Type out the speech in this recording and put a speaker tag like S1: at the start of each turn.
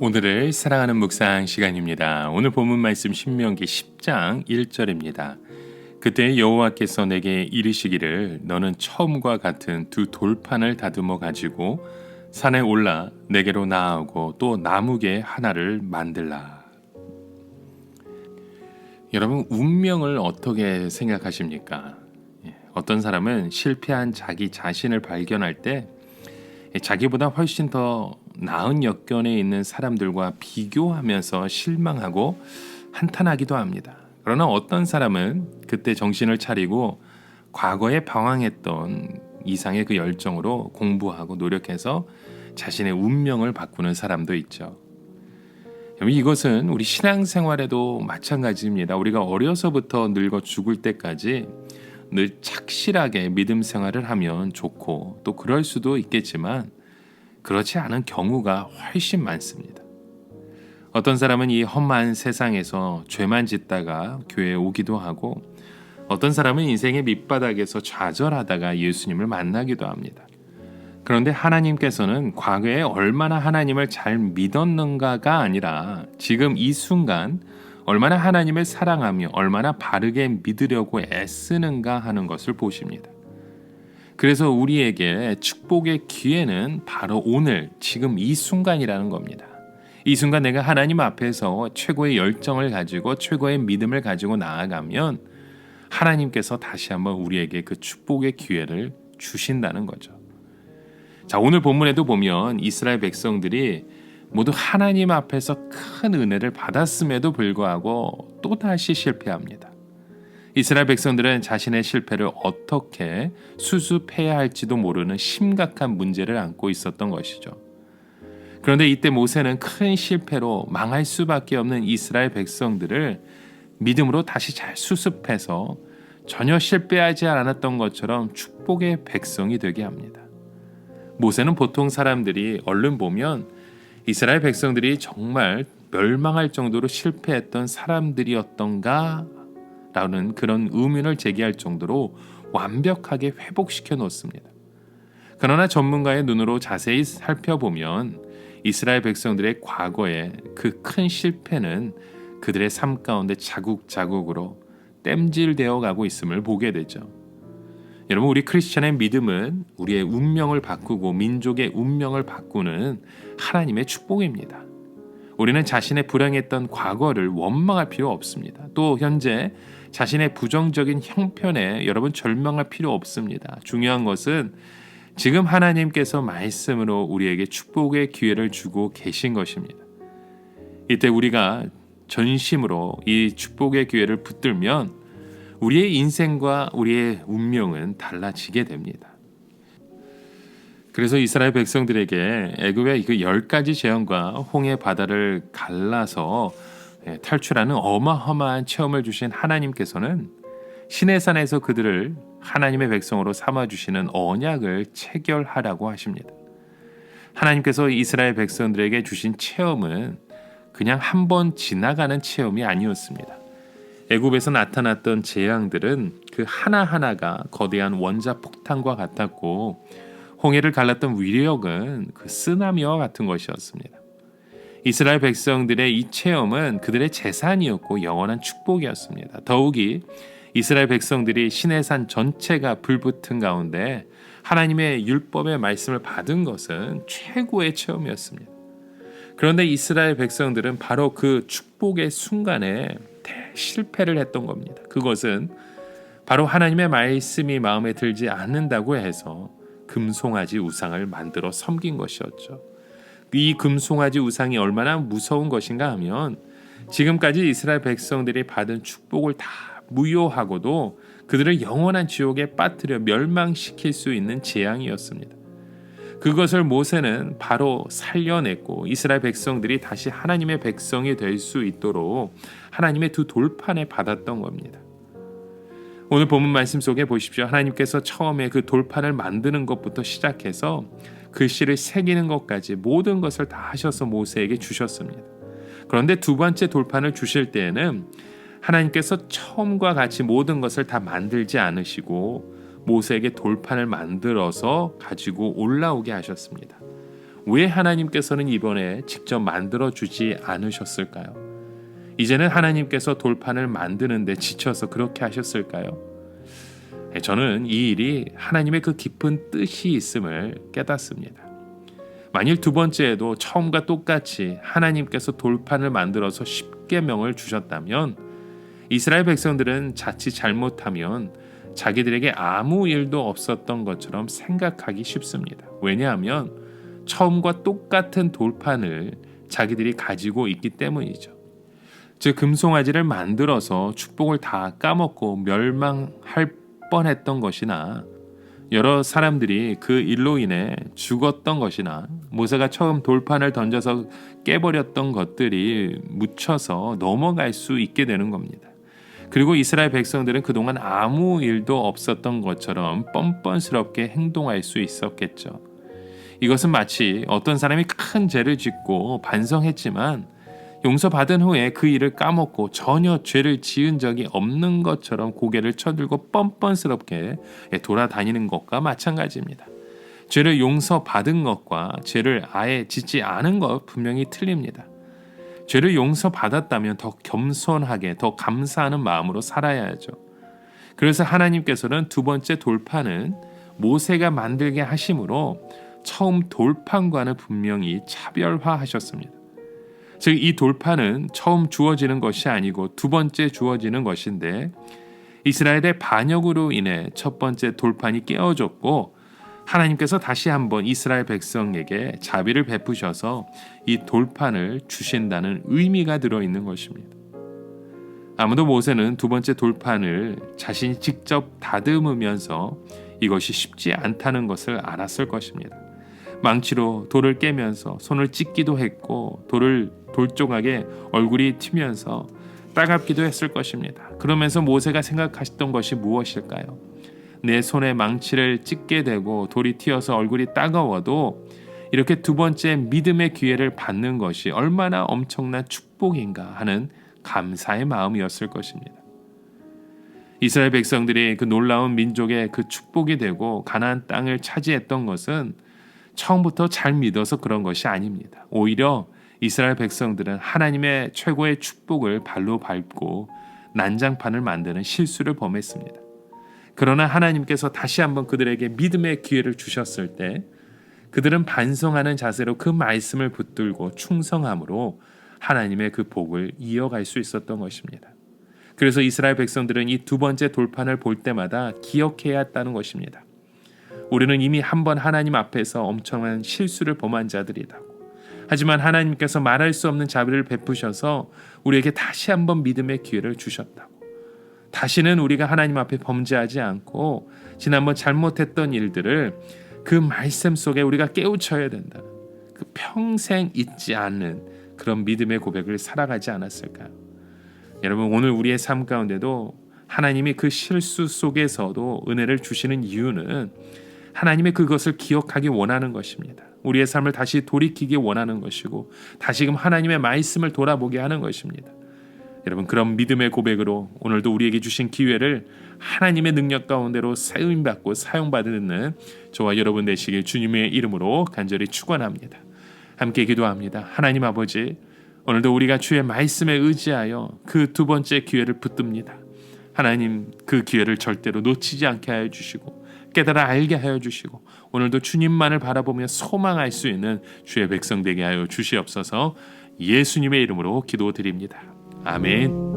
S1: 오늘을 사랑하는 묵상 시간입니다. 오늘 본문 말씀 신명기 10장 1절입니다. 그때 여호와께서 내게 이르시기를 너는 처음과 같은 두 돌판을 다듬어 가지고 산에 올라 내게로 나아오고 또 나무개 하나를 만들라. 여러분, 운명을 어떻게 생각하십니까? 어떤 사람은 실패한 자기 자신을 발견할 때 자기보다 훨씬 더 나은 여건에 있는 사람들과 비교하면서 실망하고 한탄하기도 합니다. 그러나 어떤 사람은 그때 정신을 차리고 과거에 방황했던 이상의 그 열정으로 공부하고 노력해서 자신의 운명을 바꾸는 사람도 있죠. 이것은 우리 신앙생활에도 마찬가지입니다. 우리가 어려서부터 늙어 죽을 때까지 늘 착실하게 믿음 생활을 하면 좋고 또 그럴 수도 있겠지만 그렇지 않은 경우가 훨씬 많습니다. 어떤 사람은 이 험한 세상에서 죄만 짓다가 교회에 오기도 하고 어떤 사람은 인생의 밑바닥에서 좌절하다가 예수님을 만나기도 합니다. 그런데 하나님께서는 과거에 얼마나 하나님을 잘 믿었는가가 아니라 지금 이 순간 얼마나 하나님을 사랑하며 얼마나 바르게 믿으려고 애쓰는가 하는 것을 보십니다. 그래서 우리에게 축복의 기회는 바로 오늘 지금 이 순간이라는 겁니다. 이 순간 내가 하나님 앞에서 최고의 열정을 가지고 최고의 믿음을 가지고 나아가면 하나님께서 다시 한번 우리에게 그 축복의 기회를 주신다는 거죠. 자, 오늘 본문에도 보면 이스라엘 백성들이 모두 하나님 앞에서 큰 은혜를 받았음에도 불구하고 또다시 실패합니다. 이스라엘 백성들은 자신의 실패를 어떻게 수습해야 할지도 모르는 심각한 문제를 안고 있었던 것이죠. 그런데 이때 모세는 큰 실패로 망할 수밖에 없는 이스라엘 백성들을 믿음으로 다시 잘 수습해서 전혀 실패하지 않았던 것처럼 축복의 백성이 되게 합니다. 모세는 보통 사람들이 얼른 보면 이스라엘 백성들이 정말 멸망할 정도로 실패했던 사람들이었던가 라는 그런 의문을 제기할 정도로 완벽하게 회복시켜 놓습니다. 그러나 전문가의 눈으로 자세히 살펴보면 이스라엘 백성들의 과거의 그 큰 실패는 그들의 삶 가운데 자국자국으로 땜질되어 가고 있음을 보게 되죠. 여러분, 우리 크리스천의 믿음은 우리의 운명을 바꾸고 민족의 운명을 바꾸는 하나님의 축복입니다. 우리는 자신의 불행했던 과거를 원망할 필요 없습니다. 또 현재 자신의 부정적인 형편에 여러분 절망할 필요 없습니다. 중요한 것은 지금 하나님께서 말씀으로 우리에게 축복의 기회를 주고 계신 것입니다. 이때 우리가 전심으로 이 축복의 기회를 붙들면 우리의 인생과 우리의 운명은 달라지게 됩니다. 그래서 이스라엘 백성들에게 애굽의 그 10가지 재앙과 홍해 바다를 갈라서 탈출하는 어마어마한 체험을 주신 하나님께서는 시내산에서 그들을 하나님의 백성으로 삼아주시는 언약을 체결하라고 하십니다. 하나님께서 이스라엘 백성들에게 주신 체험은 그냥 한 번 지나가는 체험이 아니었습니다. 애굽에서 나타났던 재앙들은 그 하나하나가 거대한 원자폭탄과 같았고 홍해를 갈랐던 위력은 그 쓰나미와 같은 것이었습니다. 이스라엘 백성들의 이 체험은 그들의 재산이었고 영원한 축복이었습니다. 더욱이 이스라엘 백성들이 시내산 전체가 불붙은 가운데 하나님의 율법의 말씀을 받은 것은 최고의 체험이었습니다. 그런데 이스라엘 백성들은 바로 그 축복의 순간에 대실패를 했던 겁니다. 그것은 바로 하나님의 말씀이 마음에 들지 않는다고 해서 금송아지 우상을 만들어 섬긴 것이었죠. 이 금송아지 우상이 얼마나 무서운 것인가 하면 지금까지 이스라엘 백성들이 받은 축복을 다 무효하고도 그들을 영원한 지옥에 빠뜨려 멸망시킬 수 있는 재앙이었습니다. 그것을 모세는 바로 살려냈고 이스라엘 백성들이 다시 하나님의 백성이 될 수 있도록 하나님의 두 돌판에 받았던 겁니다. 오늘 본문 말씀 속에 보십시오. 하나님께서 처음에 그 돌판을 만드는 것부터 시작해서 글씨를 새기는 것까지 모든 것을 다 하셔서 모세에게 주셨습니다. 그런데 두 번째 돌판을 주실 때에는 하나님께서 처음과 같이 모든 것을 다 만들지 않으시고 모세에게 돌판을 만들어서 가지고 올라오게 하셨습니다. 왜 하나님께서는 이번에 직접 만들어 주지 않으셨을까요? 이제는 하나님께서 돌판을 만드는데 지쳐서 그렇게 하셨을까요? 저는 이 일이 하나님의 그 깊은 뜻이 있음을 깨닫습니다. 만일 두 번째에도 처음과 똑같이 하나님께서 돌판을 만들어서 십계명을 주셨다면 이스라엘 백성들은 자칫 잘못하면 자기들에게 아무 일도 없었던 것처럼 생각하기 쉽습니다. 왜냐하면 처음과 똑같은 돌판을 자기들이 가지고 있기 때문이죠. 즉 금송아지를 만들어서 축복을 다 까먹고 멸망할 뻔했던 것이나 여러 사람들이 그 일로 인해 죽었던 것이나 모세가 처음 돌판을 던져서 깨버렸던 것들이 묻혀서 넘어갈 수 있게 되는 겁니다. 그리고 이스라엘 백성들은 그동안 아무 일도 없었던 것처럼 뻔뻔스럽게 행동할 수 있었겠죠. 이것은 마치 어떤 사람이 큰 죄를 짓고 반성했지만 용서받은 후에 그 일을 까먹고 전혀 죄를 지은 적이 없는 것처럼 고개를 쳐들고 뻔뻔스럽게 돌아다니는 것과 마찬가지입니다. 죄를 용서받은 것과 죄를 아예 짓지 않은 것 분명히 틀립니다. 죄를 용서받았다면 더 겸손하게 더 감사하는 마음으로 살아야죠. 그래서 하나님께서는 두 번째 돌판은 모세가 만들게 하심으로 처음 돌판과는 분명히 차별화하셨습니다. 즉 이 돌판은 처음 주어지는 것이 아니고 두 번째 주어지는 것인데 이스라엘의 반역으로 인해 첫 번째 돌판이 깨어졌고 하나님께서 다시 한번 이스라엘 백성에게 자비를 베푸셔서 이 돌판을 주신다는 의미가 들어있는 것입니다. 아무도 모세는 두 번째 돌판을 자신이 직접 다듬으면서 이것이 쉽지 않다는 것을 알았을 것입니다. 망치로 돌을 깨면서 손을 찢기도 했고 돌조각에 얼굴이 튀면서 따갑기도 했을 것입니다. 그러면서 모세가 생각하셨던 것이 무엇일까요? 내 손에 망치를 찢게 되고 돌이 튀어서 얼굴이 따가워도 이렇게 두 번째 믿음의 기회를 받는 것이 얼마나 엄청난 축복인가 하는 감사의 마음이었을 것입니다. 이스라엘 백성들이 그 놀라운 민족의 그 축복이 되고 가나안 땅을 차지했던 것은 처음부터 잘 믿어서 그런 것이 아닙니다. 오히려 이스라엘 백성들은 하나님의 최고의 축복을 발로 밟고 난장판을 만드는 실수를 범했습니다. 그러나 하나님께서 다시 한번 그들에게 믿음의 기회를 주셨을 때 그들은 반성하는 자세로 그 말씀을 붙들고 충성함으로 하나님의 그 복을 이어갈 수 있었던 것입니다. 그래서 이스라엘 백성들은 이 두 번째 돌판을 볼 때마다 기억해야 했다는 것입니다. 우리는 이미 한번 하나님 앞에서 엄청난 실수를 범한 자들이라고. 하지만 하나님께서 말할 수 없는 자비를 베푸셔서 우리에게 다시 한번 믿음의 기회를 주셨다고. 다시는 우리가 하나님 앞에 범죄하지 않고 지난번 잘못했던 일들을 그 말씀 속에 우리가 깨우쳐야 된다는 그 평생 잊지 않는 그런 믿음의 고백을 살아가지 않았을까요? 여러분 오늘 우리의 삶 가운데도 하나님이 그 실수 속에서도 은혜를 주시는 이유는 하나님의 그것을 기억하기 원하는 것입니다. 우리의 삶을 다시 돌이키기 원하는 것이고 다시금 하나님의 말씀을 돌아보게 하는 것입니다. 여러분 그런 믿음의 고백으로 오늘도 우리에게 주신 기회를 하나님의 능력 가운데로 사용받고 사용받는 저와 여러분 되시길 주님의 이름으로 간절히 축원합니다. 함께 기도합니다. 하나님 아버지 오늘도 우리가 주의 말씀에 의지하여 그 두 번째 기회를 붙듭니다. 하나님 그 기회를 절대로 놓치지 않게 하여 주시고 깨달아 알게 하여 주시고 오늘도 주님만을 바라보며 소망할 수 있는 주의 백성 되게 하여 주시옵소서. 예수님의 이름으로 기도드립니다. 아멘.